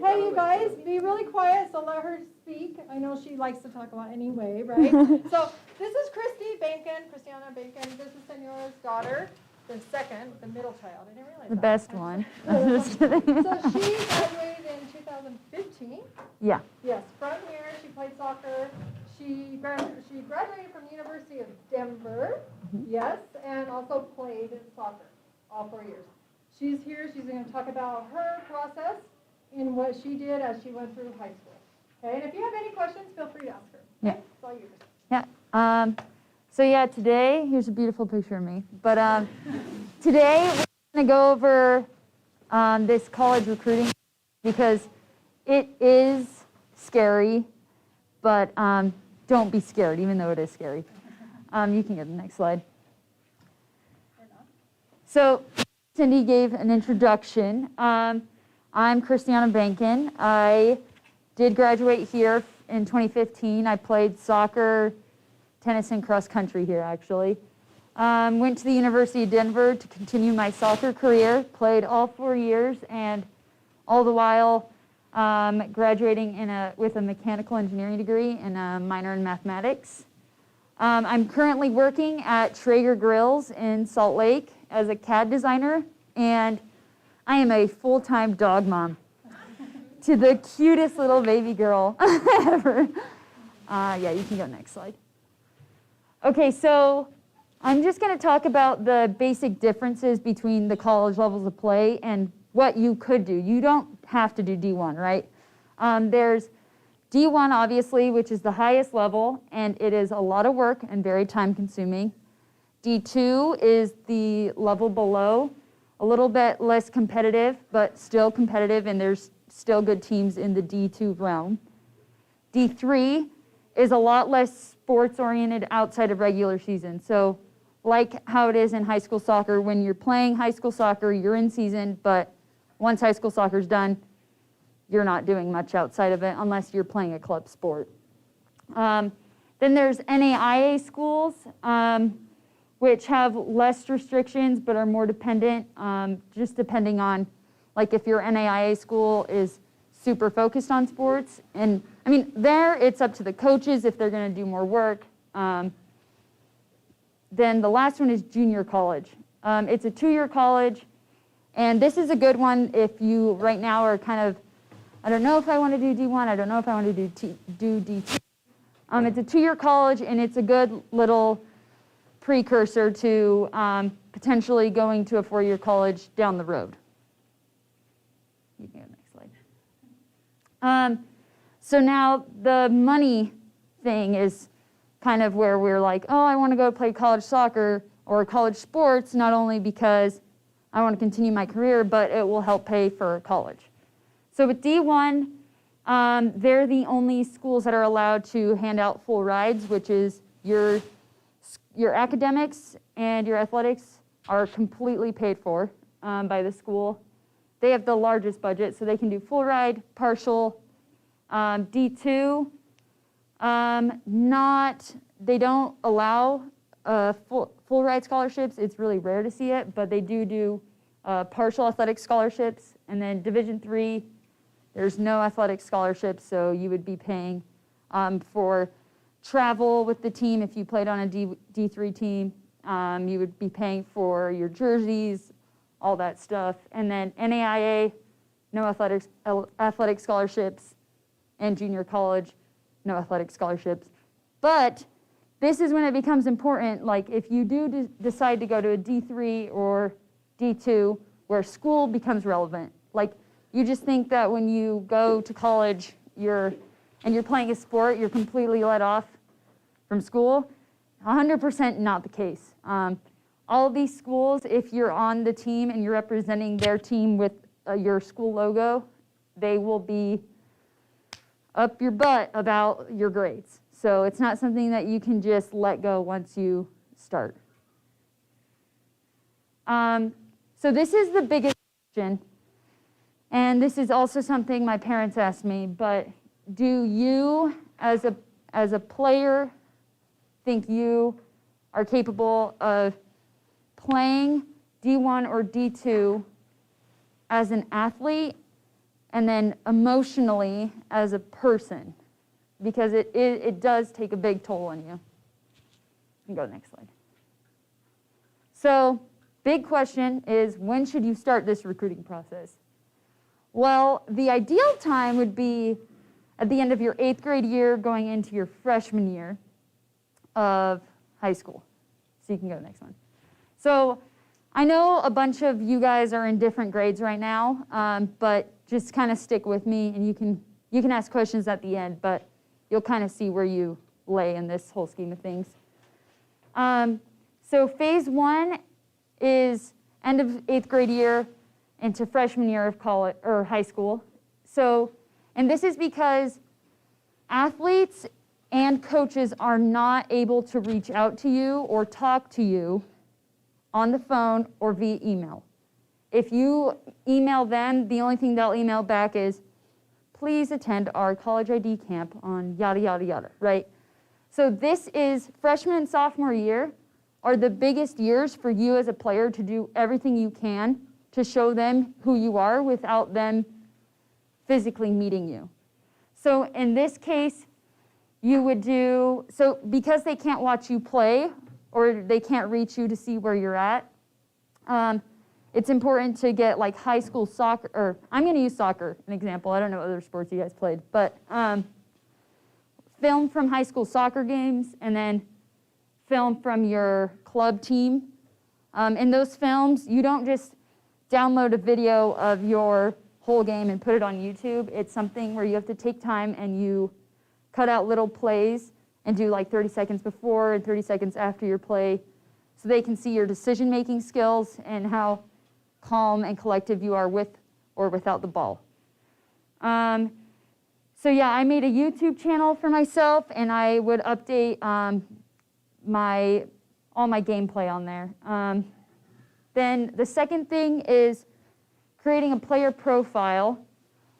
Hey, you guys, be really quiet, so let her speak. I know she likes to talk a lot anyway, right? So this is Christiana Bacon. This is Senora's daughter, the second, the middle child. I didn't realize the that. best one. So she graduated in 2015. Yeah. Yes, from here she played soccer. She graduated from the University of Denver, yes, and also played soccer all 4 years. She's here. She's going to talk about her process and what she did as she went through high school. Okay, and if you have any questions, feel free to ask her. Yeah. It's all yours. Yeah. So yeah, today, here's a beautiful picture of me. But today we're going to go over this college recruiting because it is scary, but don't be scared, even though it is scary. You can get the next slide. So Cindy gave an introduction. I'm Christiana Bankin. I did graduate here in 2015. I played soccer, tennis, and cross country here, actually. Went to the University of Denver to continue my soccer career, played all 4 years, and all the while graduating with a mechanical engineering degree and a minor in mathematics. I'm currently working at Traeger Grills in Salt Lake as a CAD designer, and I am a full-time dog mom to the cutest little baby girl ever. Yeah, you can go next slide. Okay, so I'm just going to talk about the basic differences between the college levels of play and what you could do. You don't have to do D1, right? There's D1, obviously, which is the highest level, and it is a lot of work and very time-consuming. D2 is the level below, a little bit less competitive, but still competitive, and there's still good teams in the D2 realm. D3 is a lot less sports-oriented outside of regular season. So like how it is in high school soccer, when you're playing high school soccer, you're in season, but once high school soccer's done, you're not doing much outside of it unless you're playing a club sport. Then there's NAIA schools, which have less restrictions but are more dependent, just depending on, like if your NAIA school is super focused on sports. And I mean, there it's up to the coaches if they're going to do more work. Then the last one is junior college. It's a 2-year college, and this is a good one if you right now are kind of, I don't know if I want to do D1, I don't know if I want to do D2. It's a 2-year college, and it's a good little precursor to potentially going to a 4-year college down the road. You can go next slide. So now the money thing is kind of where we're like, oh, I want to go play college soccer or college sports, not only because I want to continue my career, but it will help pay for college. So with D1, they're the only schools that are allowed to hand out full rides, which is your academics and your athletics are completely paid for by the school. They have the largest budget, so they can do full ride, partial. D2, they don't allow full ride scholarships. It's really rare to see it, but they do partial athletic scholarships. And then Division III, there's no athletic scholarships, so you would be paying for travel with the team. If you played on a D3 team, you would be paying for your jerseys, all that stuff. And then NAIA, no athletic scholarships, and junior college, no athletic scholarships. But this is when it becomes important, like if you do decide to go to a D3 or D2, where school becomes relevant. Like you just think that when you go to college, you're playing a sport, you're completely let off from school. 100% not the case. All of these schools, if you're on the team and you're representing their team with your school logo, they will be up your butt about your grades. So it's not something that you can just let go once you start. So this is the biggest question, and this is also something my parents asked me, but do you, as a player, think you are capable of playing D1 or D2 as an athlete and then emotionally as a person, because it does take a big toll on you. You can go next slide. So, big question is, when should you start this recruiting process? Well, the ideal time would be at the end of your 8th grade year going into your freshman year of high school. So you can go to the next one. So I know a bunch of you guys are in different grades right now, but just kind of stick with me, and you can ask questions at the end, but you'll kind of see where you lay in this whole scheme of things. So phase 1 is end of 8th grade year into freshman year of college or high school. So, and this is because athletes and coaches are not able to reach out to you or talk to you on the phone or via email. If you email them, the only thing they'll email back is, please attend our college ID camp on yada, yada, yada, right? So this is freshman and sophomore year are the biggest years for you as a player to do everything you can to show them who you are without them physically meeting you. So in this case, you would do, so because they can't watch you play or they can't reach you to see where you're at, it's important to get like high school soccer, or I'm going to use soccer, an example. I don't know what other sports you guys played, but film from high school soccer games and then film from your club team. In those films, you don't just download a video of your whole game and put it on YouTube. It's something where you have to take time and you cut out little plays and do like 30 seconds before and 30 seconds after your play so they can see your decision-making skills and how calm and collective you are with or without the ball. So yeah, I made a YouTube channel for myself, and I would update all my gameplay on there. Then the second thing is creating a player profile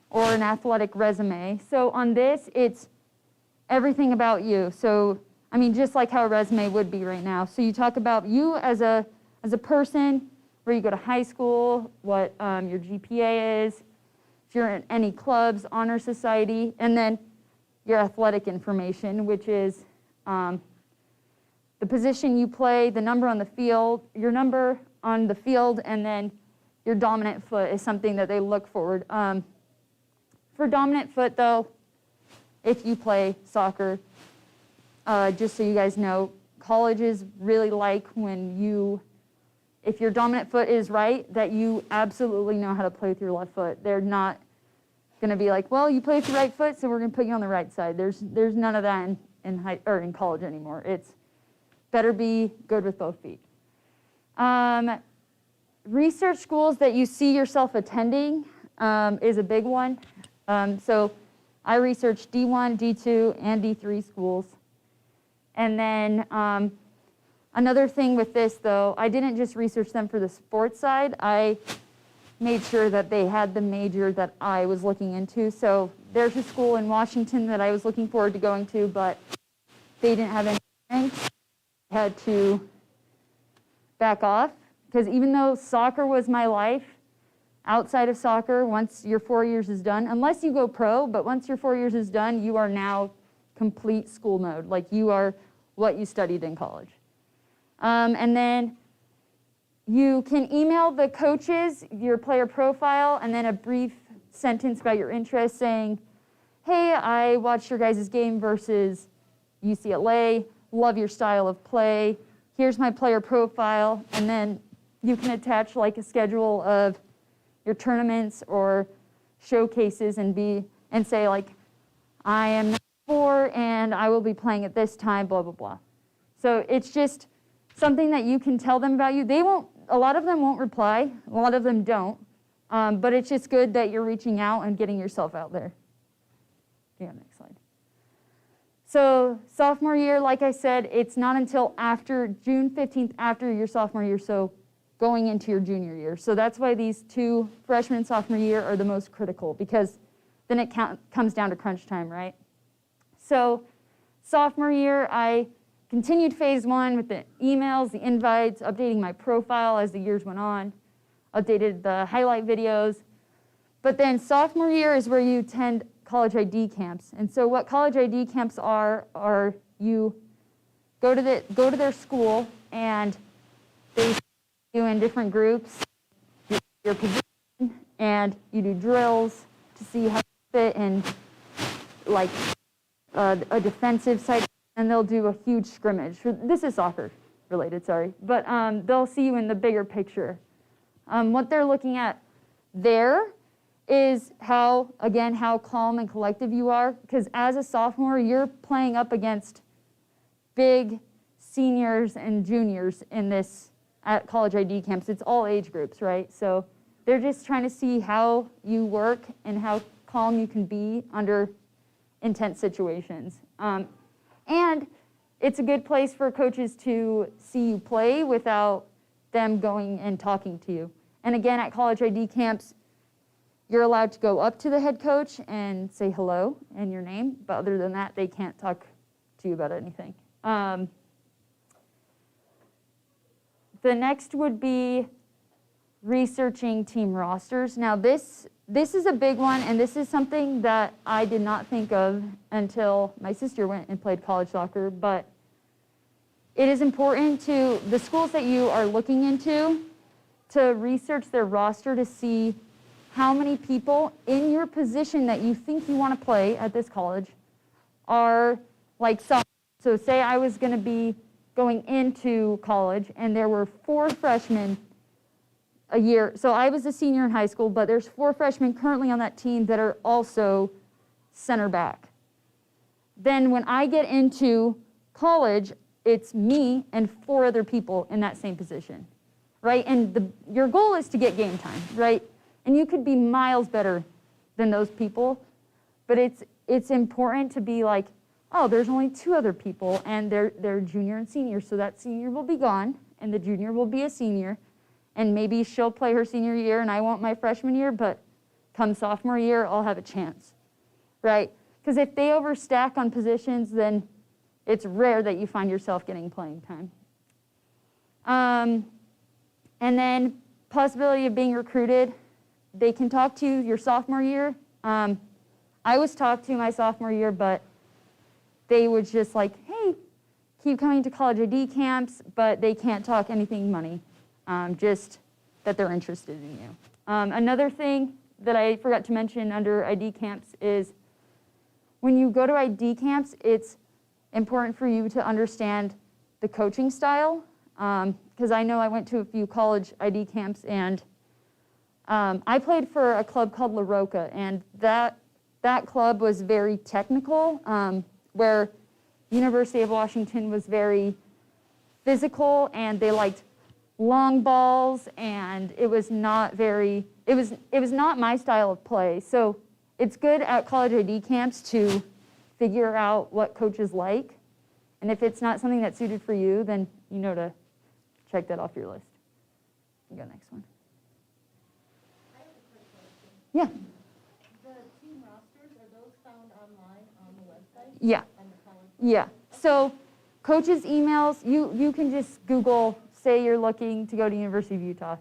or an athletic resume. So on this, it's everything about you. So, I mean, just like how a resume would be right now. So you talk about you as a person, where you go to high school, what your GPA is, if you're in any clubs, honor society, and then your athletic information, which is the position you play, the number on the field, your number on the field, and then your dominant foot is something that they look forward. For dominant foot, though, if you play soccer, just so you guys know, colleges really like when you, if your dominant foot is right, that you absolutely know how to play with your left foot. They're not going to be like, well, you play with your right foot, so we're going to put you on the right side. There's none of that in college anymore. It's better be good with both feet. Research schools that you see yourself attending is a big one. So I researched D1, D2, and D3 schools. And then another thing with this, though, I didn't just research them for the sports side. I made sure that they had the major that I was looking into. So there's a school in Washington that I was looking forward to going to, but they didn't have any ranks. I had to back off, because even though soccer was my life, outside of soccer, once your 4 years is done, unless you go pro, but once your 4 years is done, you are now complete school mode. Like you are what you studied in college. And then you can email the coaches your player profile and then a brief sentence about your interest saying, hey, I watched your guys' game versus UCLA, love your style of play, here's my player profile, and then you can attach like a schedule of your tournaments or showcases and say like, I am 4 and I will be playing at this time, blah, blah, blah. So it's just something that you can tell them about you. They won't, a lot of them won't reply, a lot of them don't, but it's just good that you're reaching out and getting yourself out there. Yeah, next slide. So sophomore year, like I said, it's not until after June 15th after your sophomore year, so going into your junior year. So that's why these two, freshman and sophomore year, are the most critical, because then it comes down to crunch time, right? So sophomore year, I continued phase 1 with the emails, the invites, updating my profile as the years went on, updated the highlight videos, But then sophomore year is where you attend college ID camps. And so what college ID camps are you go to their school and they put you in different groups, your position, and you do drills to see how you fit in like a defensive side, and they'll do a huge scrimmage. This is soccer related, sorry, but they'll see you in the bigger picture. What they're looking at there is how calm and collective you are, because as a sophomore, you're playing up against big seniors and juniors in this at college ID camps. It's all age groups, right? So they're just trying to see how you work and how calm you can be under intense situations. And it's a good place for coaches to see you play without them going and talking to you. And again, at college ID camps, you're allowed to go up to the head coach and say hello and your name, but other than that, they can't talk to you about anything. The next would be researching team rosters. Now this is a big one, and this is something that I did not think of until my sister went and played college soccer, but it is important to the schools that you are looking into to research their roster to see how many people in your position that you think you want to play at this college are like sophomores. So say I was going to be going into college and there were 4 freshmen a year. So I was a senior in high school, but there's 4 freshmen currently on that team that are also center back. Then when I get into college, it's me and 4 other people in that same position, right? And your goal is to get game time, right? And you could be miles better than those people, but it's important to be like, oh, there's only 2 other people, and they're junior and senior, so that senior will be gone, and the junior will be a senior, and maybe she'll play her senior year, and I won't my freshman year, but come sophomore year, I'll have a chance, right? Because if they overstack on positions, then it's rare that you find yourself getting playing time. And then possibility of being recruited. They can talk to you your sophomore year. I was talked to my sophomore year, but they would just like, hey, keep coming to college ID camps, but they can't talk anything money, just that they're interested in you. Another thing that I forgot to mention under ID camps is when you go to ID camps, it's important for you to understand the coaching style, because I know I went to a few college ID camps, and I played for a club called La Roca, and that club was very technical, where University of Washington was very physical, and they liked long balls, and it was not my style of play. So it's good at college ID camps to figure out what coaches like, and if it's not something that's suited for you, then you know to check that off your list. You go next one. I have a quick question. Yeah. The team rosters, are those found online on the website? Yeah. On the college? Yeah. So coaches' emails, you can just Google, say you're looking to go to University of Utah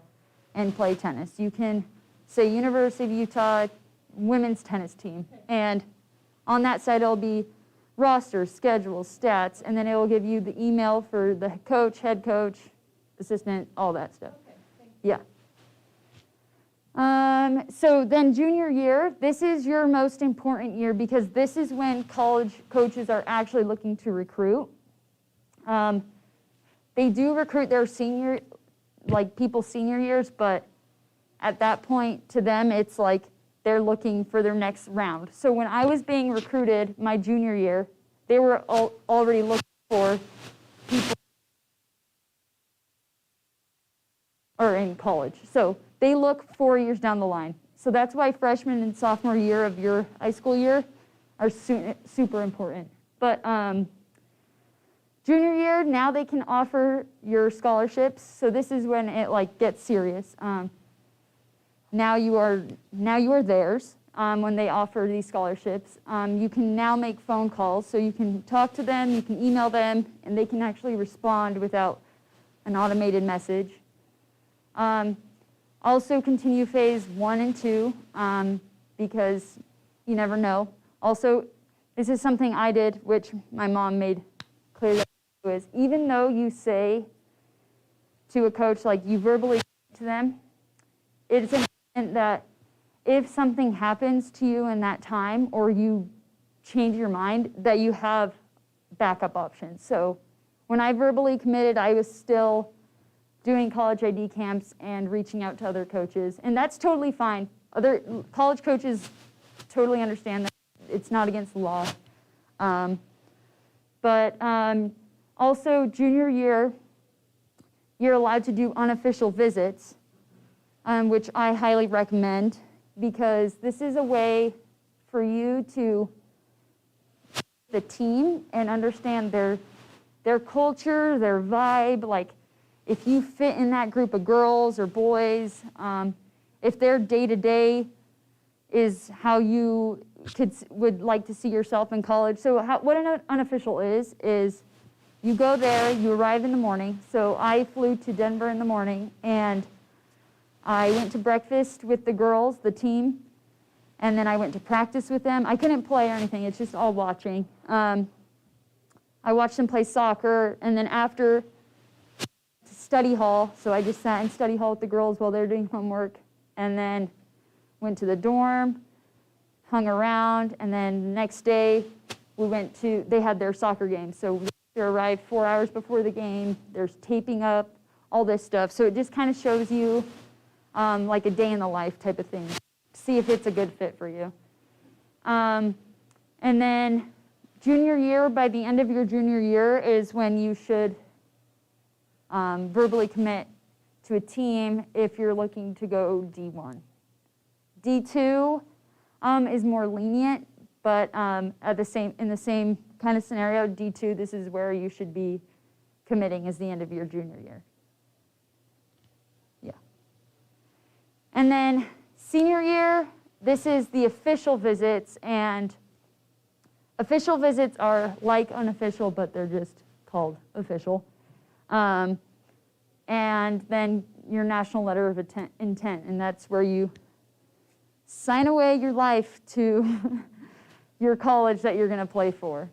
and play tennis. You can say University of Utah women's tennis team. Okay. And on that site, it'll be rosters, schedules, stats, and then it will give you the email for the coach, head coach, assistant, all that stuff. Okay, thank you. Yeah. So then junior year, this is your most important year because this is when college coaches are actually looking to recruit. They do recruit their senior, like people's senior years, but at that point to them, it's like they're looking for their next round. So when I was being recruited my junior year, they were already looking for people or in college. So they look 4 years down the line. So that's why freshman and sophomore year of your high school year are super important. But junior year, now they can offer your scholarships. So this is when it like gets serious. Now you are theirs when they offer these scholarships. You can now make phone calls, so you can talk to them, you can email them, and they can actually respond without an automated message. On Also continue phase 1 and 2 because you never know. Also, this is something I did, which my mom made clear that was, even though you say to a coach, like you verbally to them, it's important that if something happens to you in that time or you change your mind, that you have backup options. So when I verbally committed, I was still doing college ID camps and reaching out to other coaches, and that's totally fine. Other college coaches totally understand that it's not against the law. But also junior year, you're allowed to do unofficial visits, which I highly recommend because this is a way for you to the team and understand their culture, their vibe, like if you fit in that group of girls or boys, if their day-to-day is how you would like to see yourself in college. So what an unofficial is you go there, you arrive in the morning. So I flew to Denver in the morning, and I went to breakfast with the girls, the team, and then I went to practice with them. I couldn't play or anything, it's just all watching. I watched them play soccer, and then after, study hall. So I just sat in study hall with the girls while they're doing homework, and then went to the dorm, hung around, and then the next day they had their soccer game. So we arrived 4 hours before the game. There's taping up, all this stuff. So it just kind of shows you like a day in the life type of thing. See if it's a good fit for you. And then junior year, by the end of your junior year is when you should verbally commit to a team if you're looking to go D1. D2 is more lenient, but in the same kind of scenario, D2, this is where you should be committing is the end of your junior year. Yeah. And then senior year, this is the official visits, and official visits are like unofficial, but they're just called official. And then your national letter of intent, and that's where you sign away your life to your college that you're going to play for.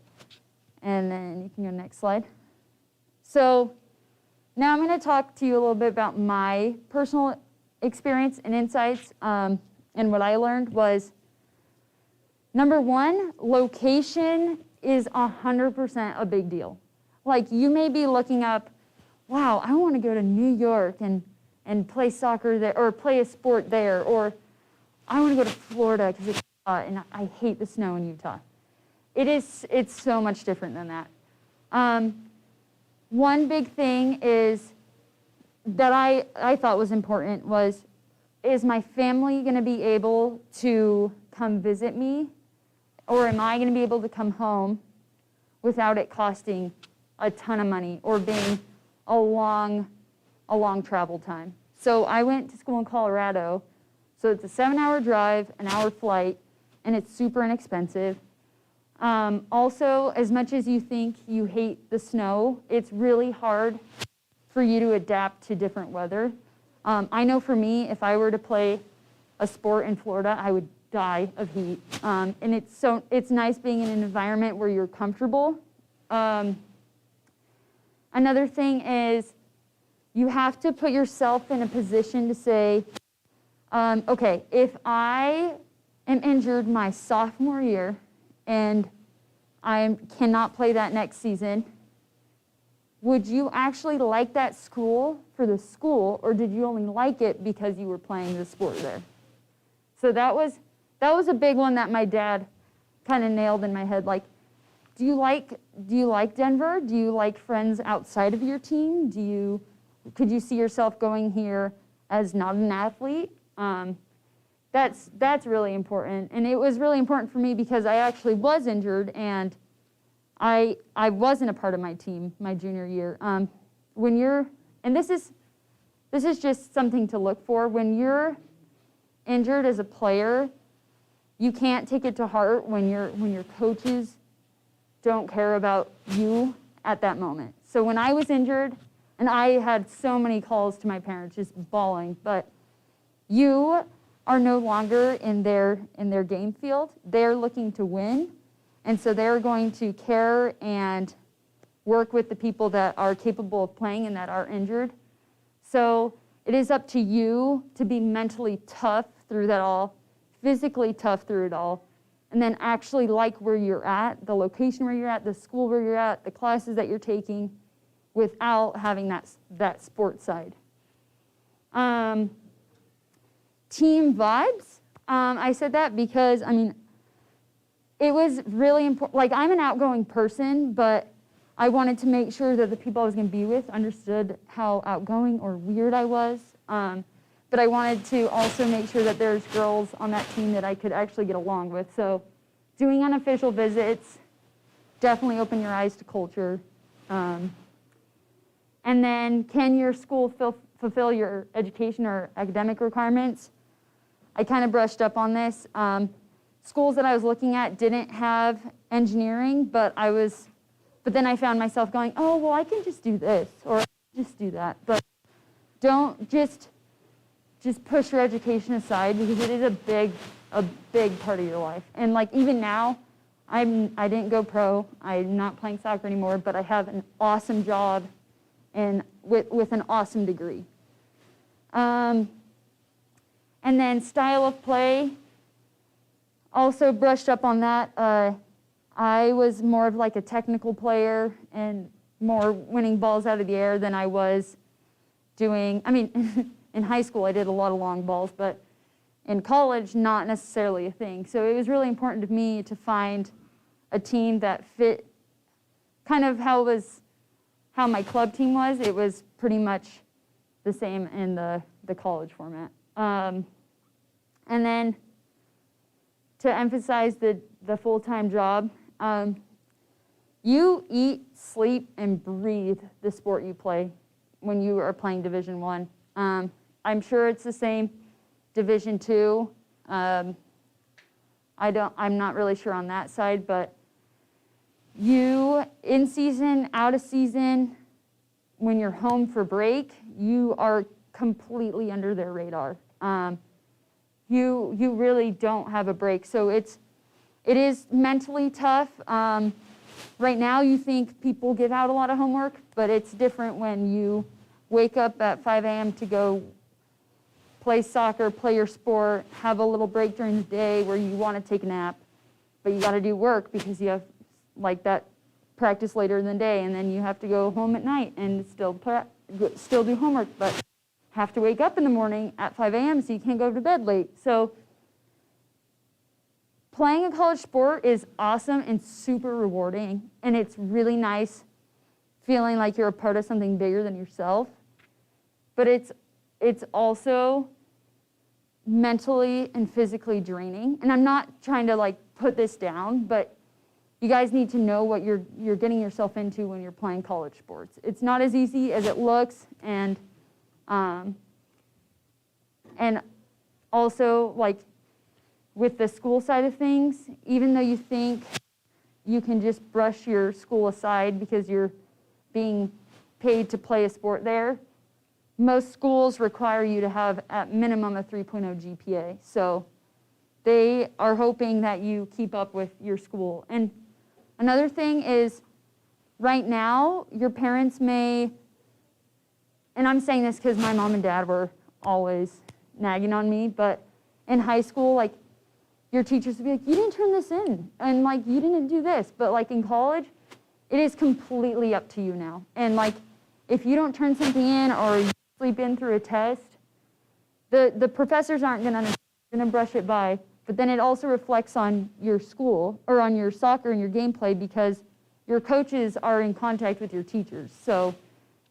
And then you can go next slide. So now I'm going to talk to you a little bit about my personal experience and insights. And what I learned was, number one, location is 100% a big deal. Like you may be looking up, wow, I want to go to New York and play soccer there, or play a sport there, or I want to go to Florida because it's hot and I hate the snow in Utah. It's so much different than that. One big thing is that I thought was important was, is my family going to be able to come visit me, or am I going to be able to come home without it costing a ton of money or being a long travel time? So I went to school in Colorado, so it's a 7-hour drive, an hour flight, and it's super inexpensive. Also, as much as you think you hate the snow, it's really hard for you to adapt to different weather. I know for me, if I were to play a sport in Florida, I would die of heat. And it's nice being in an environment where you're comfortable. Another thing is you have to put yourself in a position to say, okay, if I am injured my sophomore year and I cannot play that next season, would you actually like that school for the school, or did you only like it because you were playing the sport there? So that was a big one that my dad kind of nailed in my head. Like, do you like Denver? Do you like friends outside of your team? Could you see yourself going here as not an athlete? That's really important. And it was really important for me because I actually was injured and I wasn't a part of my team my junior year. And this is just something to look for. When you're injured as a player, you can't take it to heart when your coaches don't care about you at that moment. So when I was injured, and I had so many calls to my parents just bawling, but you are no longer in their game field. They're looking to win, and so they're going to care and work with the people that are capable of playing and that are injured. So it is up to you to be mentally tough through that all, physically tough through it all, and then actually like where you're at, the location where you're at, the school where you're at, the classes that you're taking, without having that sports side. Team vibes, I said that because, I mean, it was really important. Like, I'm an outgoing person, but I wanted to make sure that the people I was going to be with understood how outgoing or weird I was. But I wanted to also make sure that there's girls on that team that I could actually get along with. So doing unofficial visits, definitely open your eyes to culture. And then, can your school fulfill your education or academic requirements? I kind of brushed up on this. Schools that I was looking at didn't have engineering, but then I found myself going, oh, well, I can just do this, or just do that. But don't just push your education aside, because it is a big part of your life. And like, even now, I didn't go pro. I'm not playing soccer anymore, but I have an awesome job and with an awesome degree. And then style of play, also brushed up on that. I was more of like a technical player and more winning balls out of the air than I was doing, I mean, in high school I did a lot of long balls, but in college, not necessarily a thing. So it was really important to me to find a team that fit kind of how my club team was. It was pretty much the same in the college format. And then to emphasize the full-time job, you eat, sleep, and breathe the sport you play when you are playing Division I. I'm sure it's the same Division II. I'm not really sure on that side, but you, in season, out of season, when you're home for break, you are completely under their radar. You really don't have a break. So it is mentally tough. Right now you think people give out a lot of homework, but it's different when you wake up at 5 a.m. to go play soccer, play your sport, have a little break during the day where you want to take a nap, but you got to do work because you have like that practice later in the day, and then you have to go home at night and still do homework, but have to wake up in the morning at 5 a.m. so you can't go to bed late. So playing a college sport is awesome and super rewarding, and it's really nice feeling like you're a part of something bigger than yourself. But it's also mentally and physically draining. And I'm not trying to like put this down, but you guys need to know what you're getting yourself into when you're playing college sports. It's not as easy as it looks, and also like with the school side of things, even though you think you can just brush your school aside because you're being paid to play a sport there, most schools require you to have at minimum a 3.0 GPA. So they are hoping that you keep up with your school. And another thing is, right now, your parents may, and I'm saying this because my mom and dad were always nagging on me, but in high school, like, your teachers would be like, you didn't turn this in, and like, you didn't do this. But like in college, it is completely up to you now. And like, if you don't turn something in or you sleep in through a test, the professors aren't going to brush it by. But then it also reflects on your school or on your soccer and your gameplay, because your coaches are in contact with your teachers. So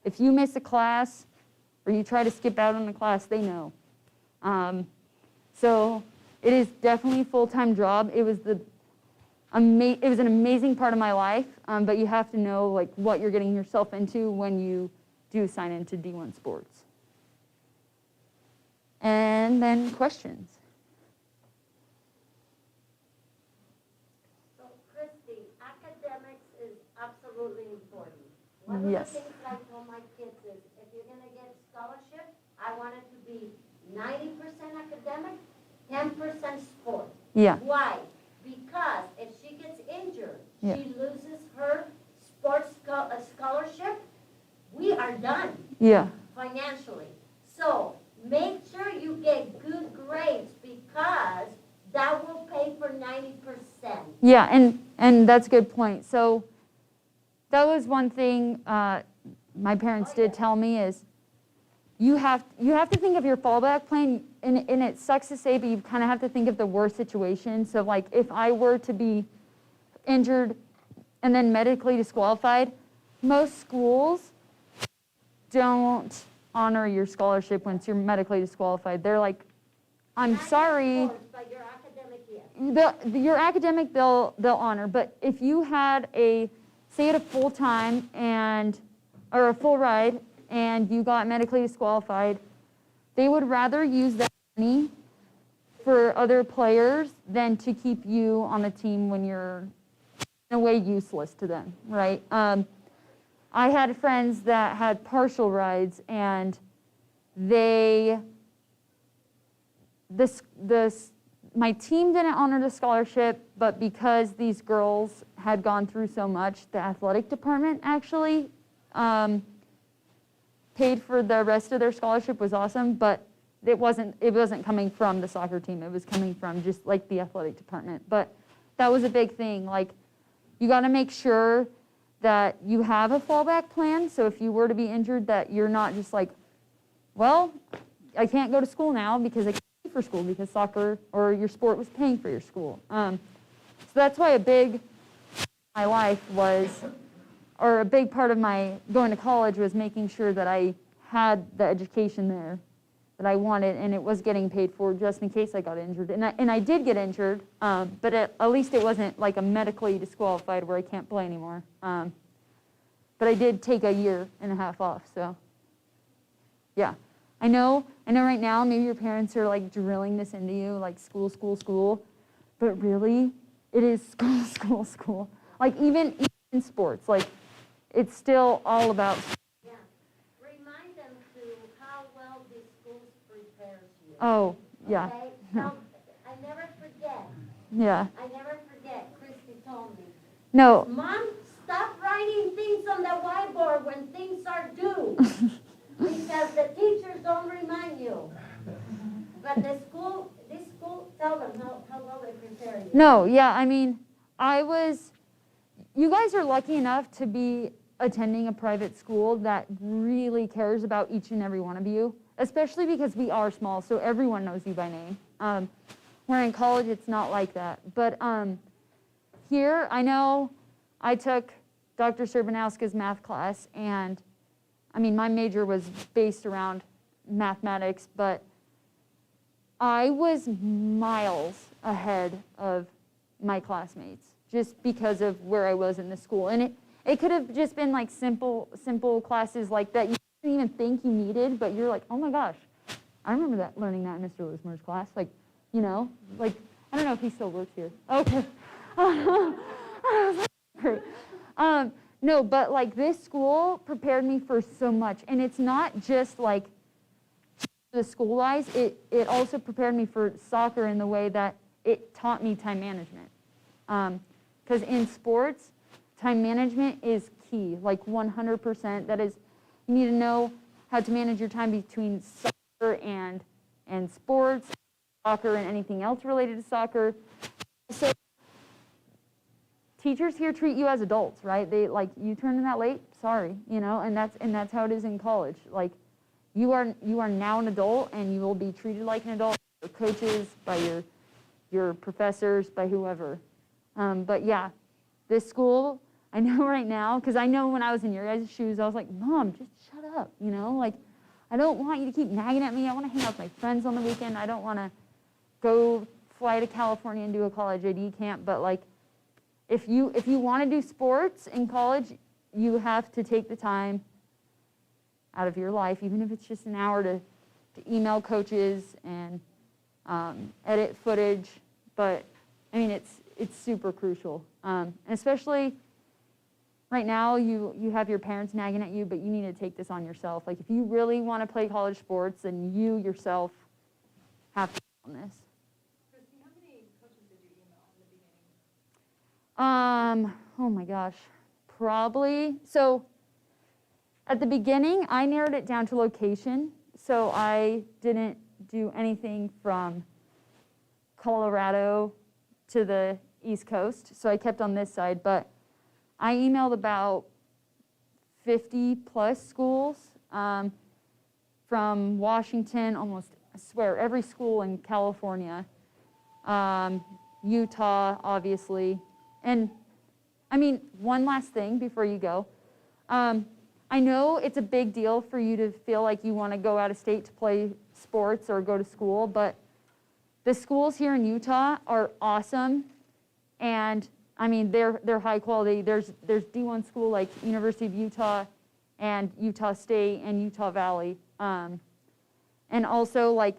if you miss a class or you try to skip out on a class, they know. So it is definitely a full-time job. It was an amazing part of my life, but you have to know like what you're getting yourself into when you do sign into D1 sports. And then questions. So, Christy, academics is absolutely important. One of Yes. the things that I told my kids is, if you're going to get scholarship, I want it to be 90% academic, 10% sport. Yeah. Why? Because if she gets injured, Yeah. she loses her sports scholarship, we are done Yeah. financially. So make sure you get good grades because that will pay for 90%. Yeah, and that's a good point. So that was one thing my parents did tell me is you have to think of your fallback plan, and it sucks to say, but you kind of have to think of the worst situation. So like if I were to be injured and then medically disqualified, most schools don't honor your scholarship once you're medically disqualified. They're like, I'm Not sorry. sports, but your academic, yes. Your academic they'll honor, but if you had say at a full time or a full ride and you got medically disqualified, they would rather use that money for other players than to keep you on the team when you're in a way useless to them, right? I had friends that had partial rides and my team didn't honor the scholarship, but because these girls had gone through so much, the athletic department actually paid for the rest of their scholarship. Was awesome, but it wasn't coming from the soccer team. It was coming from just like the athletic department. But that was a big thing. Like, you got to make sure that you have a fallback plan. So if you were to be injured, that you're not just like, well, I can't go to school now because I can't pay for school because soccer or your sport was paying for your school. So that's why a big my life was, or a big part of my going to college was making sure that I had the education there that I wanted, and it was getting paid for just in case I got injured. And I did get injured, but at least it wasn't like a medically disqualified where I can't play anymore. But I did take a year and a half off, so yeah. I know right now maybe your parents are like drilling this into you, like school, school, school, but really it is school, school, school. Like even in sports, like it's still all about. Yeah. Remind them to how well these schools prepares you. Oh, yeah. Okay? Now, I never forget. Yeah. I never forget. Christy told me, No. Mom, stop writing things on the whiteboard when things are due. Because the teachers don't remind you. But this school, tell them how well they prepare you. No, yeah, I mean, you guys are lucky enough to be attending a private school that really cares about each and every one of you, especially because we are small, so everyone knows you by name. Where in college, it's not like that. But here, I know I took Dr. Serbanowska's math class, and I mean, my major was based around mathematics, but I was miles ahead of my classmates just because of where I was in the school. And it could have just been like simple classes like that you didn't even think you needed, but you're like, oh my gosh, I remember learning that in Mr. Lismer's class. Like, you know, like, I don't know if he still works here. Okay. Great. No, but like this school prepared me for so much. And it's not just like the school-wise, it also prepared me for soccer in the way that it taught me time management. Because in sports, time management is key, like 100%. That is, you need to know how to manage your time between soccer and sports, soccer and anything else related to soccer. So teachers here treat you as adults, right? They like, you turn in that late, sorry, you know, and that's how it is in college. Like, you are now an adult, and you will be treated like an adult by your coaches, by your professors, by whoever. But yeah, this school, I know right now, because I know when I was in your guys' shoes, I was like, Mom, just shut up, you know? Like, I don't want you to keep nagging at me. I want to hang out with my friends on the weekend. I don't want to go fly to California and do a college AD camp. But like, if you want to do sports in college, you have to take the time out of your life, even if it's just an hour to email coaches and edit footage. But I mean, it's super crucial, and especially right now, you have your parents nagging at you, but you need to take this on yourself. Like, if you really want to play college sports, then you yourself on this. Christy, how many coaches did you email in the beginning? Oh my gosh, probably. So at the beginning, I narrowed it down to location. So I didn't do anything from Colorado to the East Coast. So I kept on this side, but I emailed about 50 plus schools from Washington, almost, I swear, every school in California, Utah, obviously. And I mean, one last thing before you go. I know it's a big deal for you to feel like you want to go out of state to play sports or go to school, but the schools here in Utah are awesome. And I mean, they're high quality. There's D1 school like University of Utah and Utah State and Utah Valley. And also like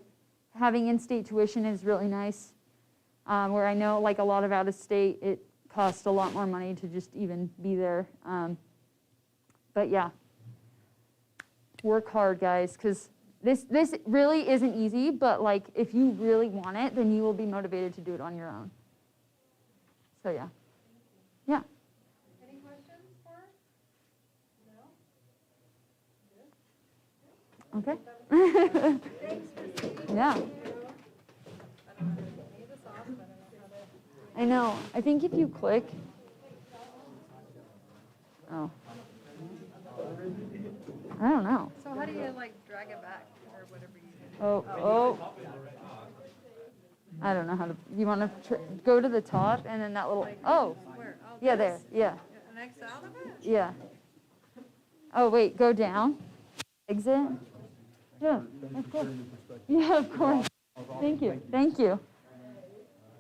having in-state tuition is really nice. Where I know like a lot of out of state, it costs a lot more money to just even be there. But yeah, work hard, guys, because this really isn't easy, but like if you really want it, then you will be motivated to do it on your own. So yeah. Yeah. Any questions for us? No? Okay. Thanks, Christy. Yeah. I don't know how to pay this off, but I don't know how to. I know. I think if you click. Oh. I don't know. So how do you like drag it back or whatever you do? Oh. I don't know how to. You want to go to the top and then that little. Oh. Where? Oh, Yeah, this? there. Yeah. An X out of it? Yeah. Oh, wait. Go down. Exit. Yeah, of course. Yeah, of course. Thank you. Thank you.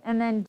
And then